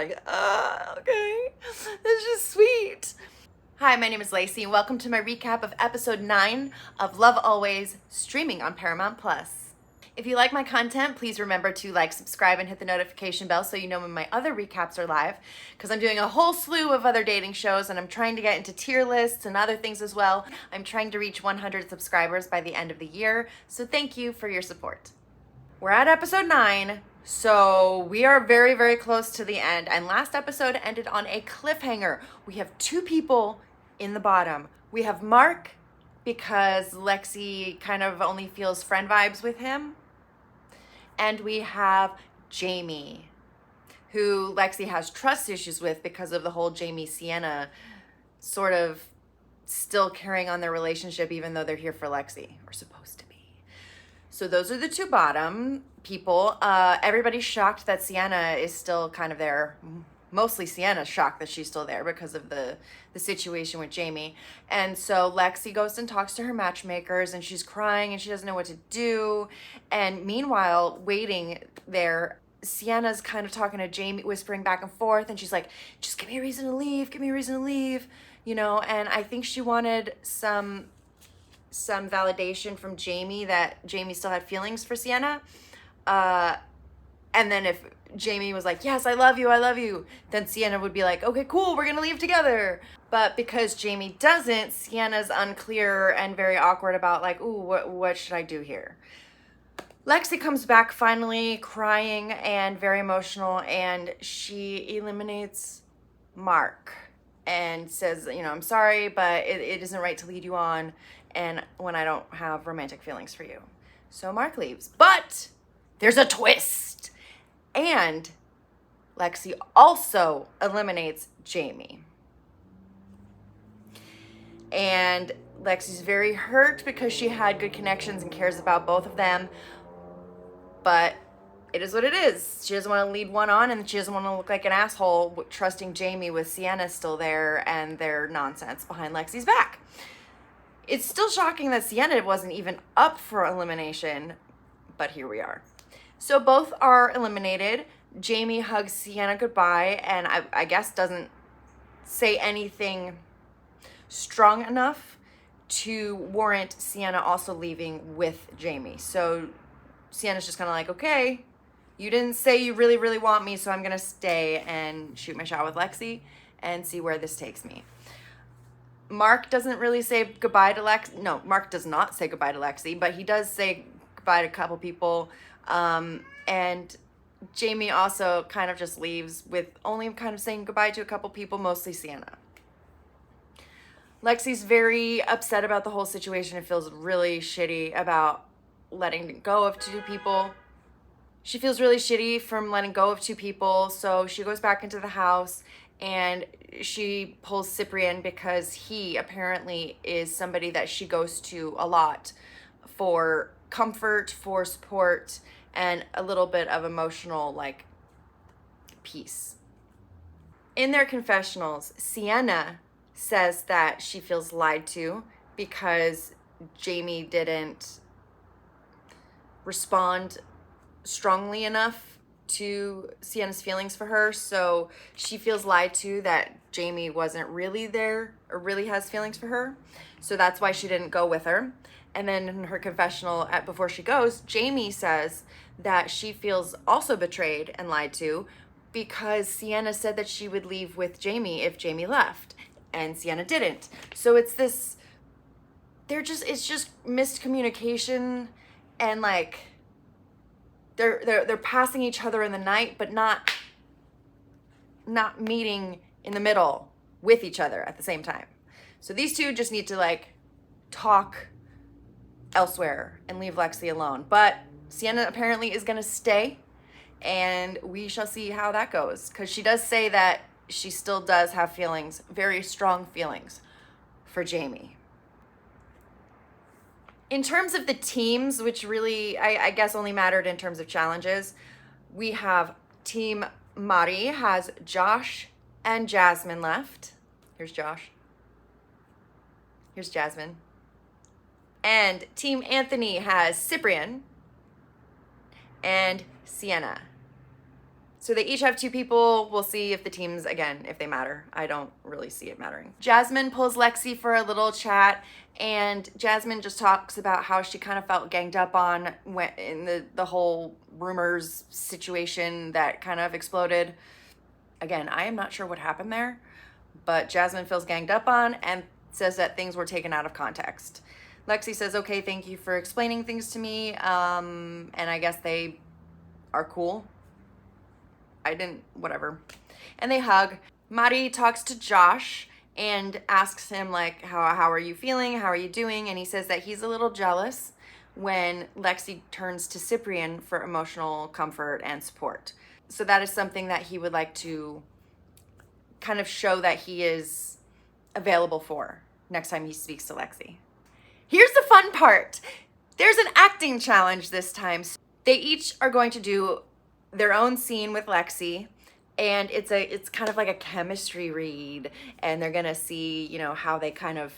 Like, okay, that's just sweet. Hi, my name is Lacey, and welcome to my recap of episode 9 of Love Always, streaming on Paramount Plus. If you like my content, please remember to like, subscribe, and hit the notification bell so you know when my other recaps are live, because I'm doing a whole slew of other dating shows, and I'm trying to get into tier lists and other things as well. I'm trying to reach 100 subscribers by the end of the year, so thank you for your support. We're at episode 9, so we are very, very close to the end, and last episode ended on a cliffhanger. We have 2 people in the bottom. We have Mark, because Lexi kind of only feels friend vibes with him. And we have Jamie, who Lexi has trust issues with because of the whole Jamie-Sienna sort of still carrying on their relationship even though they're here for Lexi, or supposed to be. So those are the 2 bottom people. Everybody's shocked that Sienna is still kind of there. Mostly Sienna's shocked that she's still there because of the situation with Jamie. And so Lexi goes and talks to her matchmakers, and she's crying and she doesn't know what to do. And meanwhile, waiting there, Sienna's kind of talking to Jamie, whispering back and forth, and she's like, just give me a reason to leave, give me a reason to leave, you know. And I think she wanted some validation from Jamie that Jamie still had feelings for Sienna. And then if Jamie was like, yes, I love you, then Sienna would be like, okay, cool, we're gonna leave together. But because Jamie doesn't, Sienna's unclear and very awkward about like, ooh, what should I do here? Lexi comes back finally crying and very emotional, and she eliminates Mark and says, you know, I'm sorry, but it isn't right to lead you on, and when I don't have romantic feelings for you. So Mark leaves, but there's a twist. And Lexi also eliminates Jamie. And Lexi's very hurt because she had good connections and cares about both of them. But it is what it is. She doesn't want to lead one on, and she doesn't want to look like an asshole trusting Jamie with Sienna still there and their nonsense behind Lexi's back. It's still shocking that Sienna wasn't even up for elimination, but here we are. So both are eliminated. Jamie hugs Sienna goodbye, and I guess doesn't say anything strong enough to warrant Sienna also leaving with Jamie. So Sienna's just kind of like, okay, you didn't say you really, really want me, so I'm going to stay and shoot my shot with Lexi and see where this takes me. Mark doesn't really say goodbye to Lexi. No, Mark does not say goodbye to Lexi, but he does say goodbye to a couple people. And Jamie also kind of just leaves with only kind of saying goodbye to a couple people, mostly Sienna. Lexi's very upset about the whole situation and feels really shitty about letting go of 2 people. She feels really shitty from letting go of 2 people, so she goes back into the house and she pulls Cyprian because he apparently is somebody that she goes to a lot for comfort, for support, and a little bit of emotional like peace. In their confessionals, Sienna says that she feels lied to because Jamie didn't respond strongly enough to Sienna's feelings for her, so she feels lied to that Jamie wasn't really there or really has feelings for her, so that's why she didn't go with her. And then in her confessional before she goes, Jamie says that she feels also betrayed and lied to because Sienna said that she would leave with Jamie if Jamie left, and Sienna didn't. So it's this, it's just missed communication, and like they're passing each other in the night, but not meeting in the middle with each other at the same time. So these 2 just need to like talk elsewhere and leave Lexi alone. But Sienna apparently is gonna stay, and we shall see how that goes, because she does say that she still does have feelings, very strong feelings for Jamie. In terms of the teams, which really I guess only mattered in terms of challenges, we have Team Mari has Josh and Jasmine left. Here's Josh. Here's Jasmine. And Team Anthony has Cyprian and Sienna. So they each have 2 people. We'll see if the teams, again, if they matter. I don't really see it mattering. Jasmine pulls Lexi for a little chat, and Jasmine just talks about how she kind of felt ganged up on when, in the whole rumors situation that kind of exploded. Again, I am not sure what happened there, but Jasmine feels ganged up on and says that things were taken out of context. Lexi says, okay, thank you for explaining things to me, and I guess they are cool. Whatever. And they hug. Mari talks to Josh and asks him, like, how are you feeling? How are you doing? And he says that he's a little jealous when Lexi turns to Cyprian for emotional comfort and support. So that is something that he would like to kind of show that he is available for next time he speaks to Lexi. Here's the fun part. There's an acting challenge this time. They each are going to do their own scene with Lexi, and it's kind of like a chemistry read, and they're gonna see, you know, how they kind of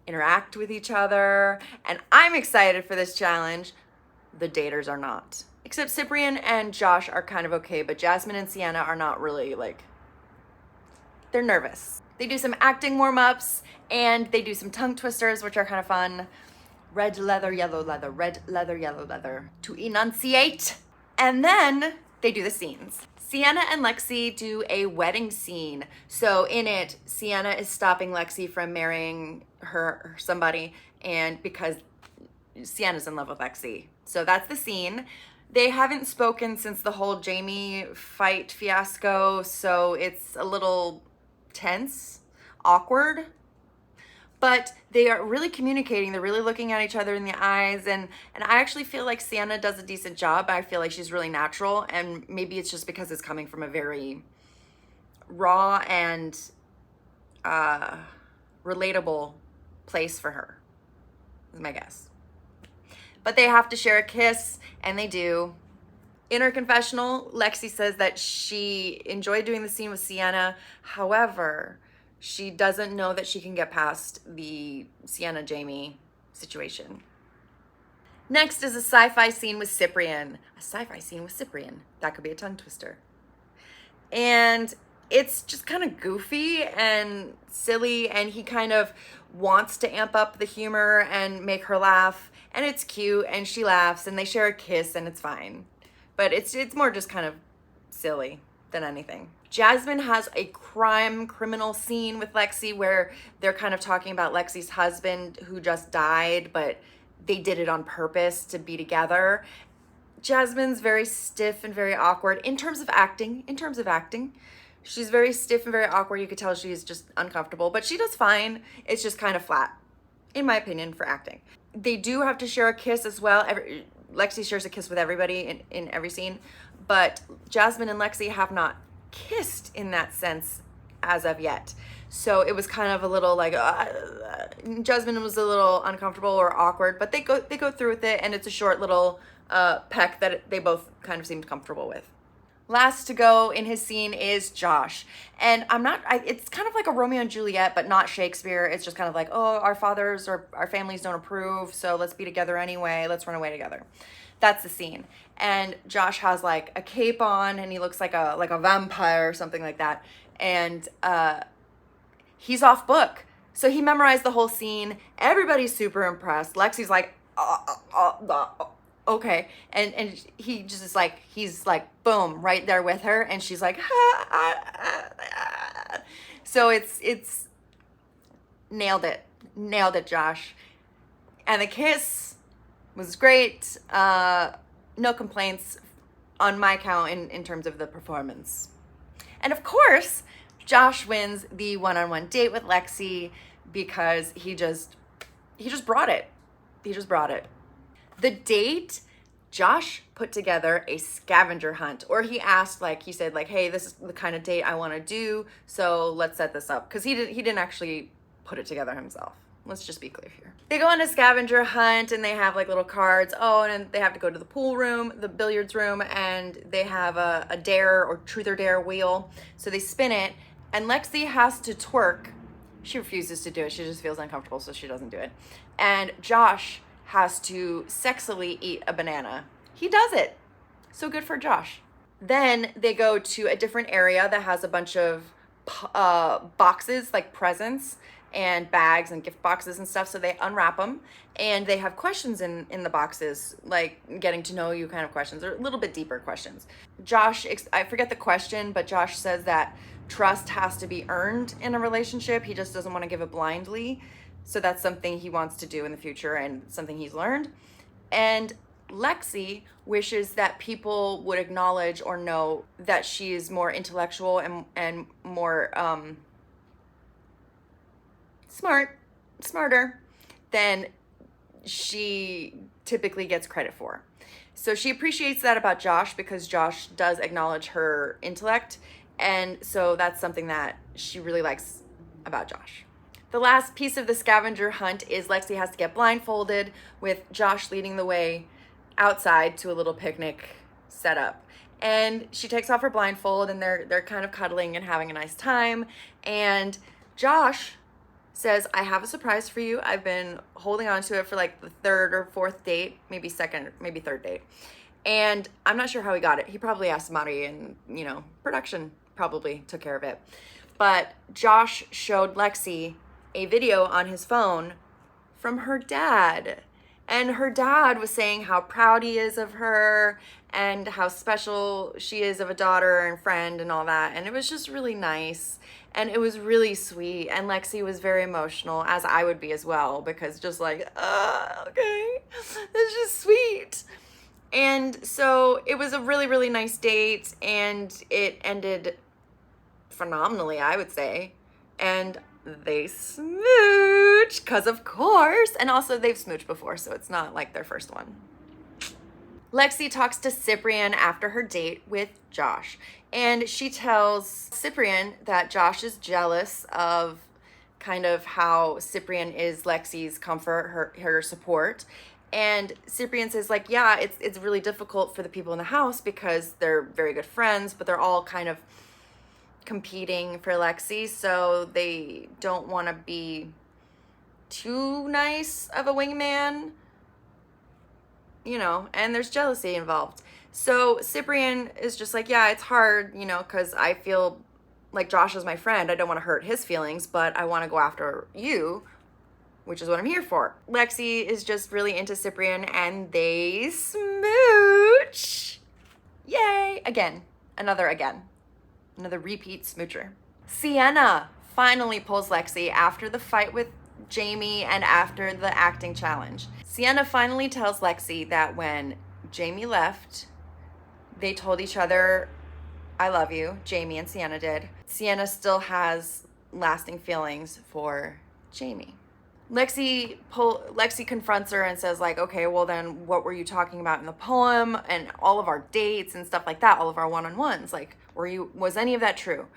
interact with each other. And I'm excited for this challenge. The daters are not, except Cyprian and Josh are kind of okay, but Jasmine and Sienna are not really, like, they're nervous. They do some acting warm-ups, and they do some tongue twisters, which are kind of fun. Red leather, yellow leather, red leather, yellow leather, to enunciate. And then they do the scenes. Sienna and Lexi do a wedding scene. So in it, Sienna is stopping Lexi from marrying her somebody, and because Sienna's in love with Lexi. So that's the scene. They haven't spoken since the whole Jamie fight fiasco, so it's a little tense, awkward. But they are really communicating. They're really looking at each other in the eyes. And I actually feel like Sienna does a decent job. I feel like she's really natural. And maybe it's just because it's coming from a very raw and relatable place for her, is my guess. But they have to share a kiss, and they do. In her confessional, Lexi says that she enjoyed doing the scene with Sienna. However, she doesn't know that she can get past the Sienna-Jamie situation. Next is a sci-fi scene with Cyprian. A sci-fi scene with Cyprian. That could be a tongue twister. And it's just kind of goofy and silly, and he kind of wants to amp up the humor and make her laugh, and it's cute, and she laughs, and they share a kiss, and it's fine. But it's more just kind of silly than anything. Jasmine has a criminal scene with Lexi where they're kind of talking about Lexi's husband who just died, but they did it on purpose to be together. Jasmine's very stiff and very awkward in terms of acting. She's very stiff and very awkward. You could tell she's just uncomfortable, but she does fine. It's just kind of flat, in my opinion, for acting. They do have to share a kiss as well. Lexi shares a kiss with everybody in every scene, but Jasmine and Lexi have not kissed in that sense as of yet. So it was kind of a little like Jasmine was a little uncomfortable or awkward, but they go through with it, and it's a short little peck that they both kind of seemed comfortable with. Last to go in his scene is Josh, and it's kind of like a Romeo and Juliet, but not Shakespeare. It's just kind of like, oh, our fathers or our families don't approve, so let's be together anyway. Let's run away together. That's the scene. And Josh has like a cape on, and he looks like a vampire or something like that. And he's off book. So he memorized the whole scene. Everybody's super impressed. Lexi's like, okay. And he just is like, he's like, boom, right there with her. And she's like, So it's nailed it. Nailed it, Josh. And the kiss was great. No complaints on my count in terms of the performance. And of course, Josh wins the one-on-one date with Lexi because he just brought it. He just brought it. The date, Josh put together a scavenger hunt, or he asked, he said, hey, this is the kind of date I want to do, so let's set this up. Because he didn't actually put it together himself. Let's just be clear here. They go on a scavenger hunt, and they have little cards. Oh, and they have to go to the pool room, the billiards room, and they have a dare or truth or dare wheel. So they spin it, and Lexi has to twerk. She refuses to do it. She just feels uncomfortable, so she doesn't do it. And Josh has to sexily eat a banana. He does it. So good for Josh. Then they go to a different area that has a bunch of boxes, like presents and bags and gift boxes and stuff. So they unwrap them and they have questions in the boxes, like getting to know you kind of questions, or a little bit deeper questions. Josh, I forget the question, but Josh says that trust has to be earned in a relationship. He just doesn't want to give it blindly. So that's something he wants to do in the future and something he's learned. And Lexi wishes that people would acknowledge or know that she is more intellectual and more smarter than she typically gets credit for. So she appreciates that about Josh because Josh does acknowledge her intellect. And so that's something that she really likes about Josh. The last piece of the scavenger hunt is Lexi has to get blindfolded with Josh leading the way outside to a little picnic setup. And she takes off her blindfold and they're kind of cuddling and having a nice time. And Josh says, I have a surprise for you. I've been holding on to it for like the third or fourth date, maybe second, maybe third date. And I'm not sure how he got it. He probably asked Mari and, production probably took care of it. But Josh showed Lexi a video on his phone from her dad. And her dad was saying how proud he is of her and how special she is of a daughter and friend and all that. And it was just really nice. And it was really sweet. And Lexi was very emotional, as I would be as well, because just like, okay, that's just sweet. And so it was a really, really nice date. And it ended phenomenally, I would say. And they smooch, because of course. And also they've smooched before, so it's not like their first one. Lexi talks to Cyprian after her date with Josh. And she tells Cyprian that Josh is jealous of kind of how Cyprian is Lexi's comfort, her support. And Cyprian says, like, yeah, it's really difficult for the people in the house because they're very good friends, but they're all kind of competing for Lexi, so they don't want to be too nice of a wingman, and there's jealousy involved. So Cyprian is just like, yeah, it's hard, because I feel like Josh is my friend. I don't want to hurt his feelings, but I want to go after you, which is what I'm here for. Lexi is just really into Cyprian and they smooch. Yay! Another repeat smoocher. Sienna finally pulls Lexi after the fight with Jamie and after the acting challenge. Sienna finally tells Lexi that when Jamie left, they told each other, I love you. Jamie and Sienna did. Sienna still has lasting feelings for Jamie. Lexi confronts her and says, like, okay, well then what were you talking about in the poem and all of our dates and stuff like that, all of our one-on-ones? Like, was any of that true?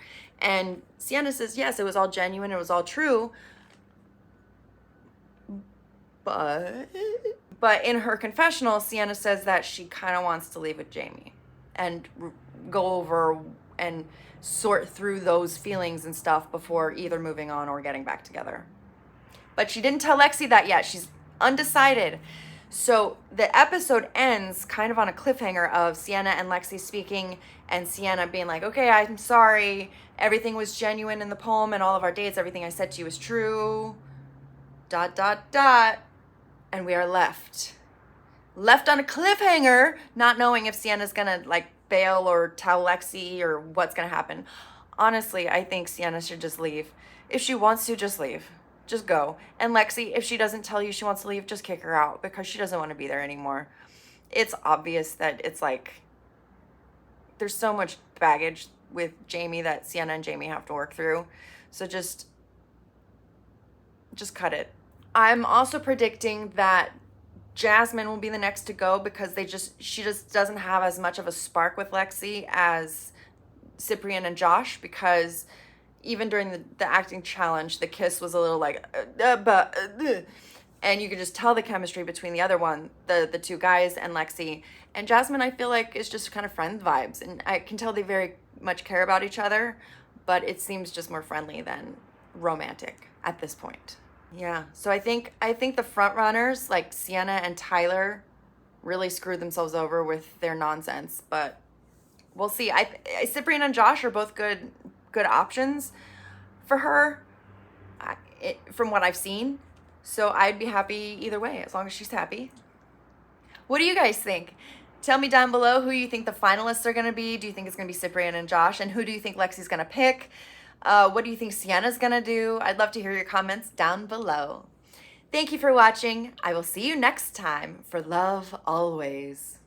And Sienna says, yes, it was all genuine, it was all true. But in her confessional, Sienna says that she kind of wants to leave with Jamie and go over and sort through those feelings and stuff before either moving on or getting back together. But she didn't tell Lexi that yet. She's undecided. So the episode ends kind of on a cliffhanger of Sienna and Lexi speaking and Sienna being like, okay, I'm sorry. Everything was genuine in the poem and all of our dates. Everything I said to you is true. ... And we are left on a cliffhanger, not knowing if Sienna's gonna like bail or tell Lexi or what's gonna happen. Honestly, I think Sienna should just leave. If she wants to, just leave. Just go. And Lexi, if she doesn't tell you she wants to leave, just kick her out because she doesn't want to be there anymore. It's obvious that it's like there's so much baggage with Jamie that Sienna and Jamie have to work through. So just cut it. I'm also predicting that Jasmine will be the next to go because she just doesn't have as much of a spark with Lexi as Cyprian and Josh, because even during the acting challenge, the kiss was a little like, and you could just tell the chemistry between the two guys and Lexi. And Jasmine, I feel like, is just kind of friend vibes, and I can tell they very much care about each other, but it seems just more friendly than romantic at this point. Yeah, so I think the front runners like Sienna and Tyler really screwed themselves over with their nonsense, but we'll see. Cyprian and Josh are both good options for her, from what I've seen. So I'd be happy either way, as long as she's happy. What do you guys think? Tell me down below who you think the finalists are going to be. Do you think it's going to be Cyprian and Josh? And who do you think Lexi's going to pick? What do you think Sienna's going to do? I'd love to hear your comments down below. Thank you for watching. I will see you next time for Love Always.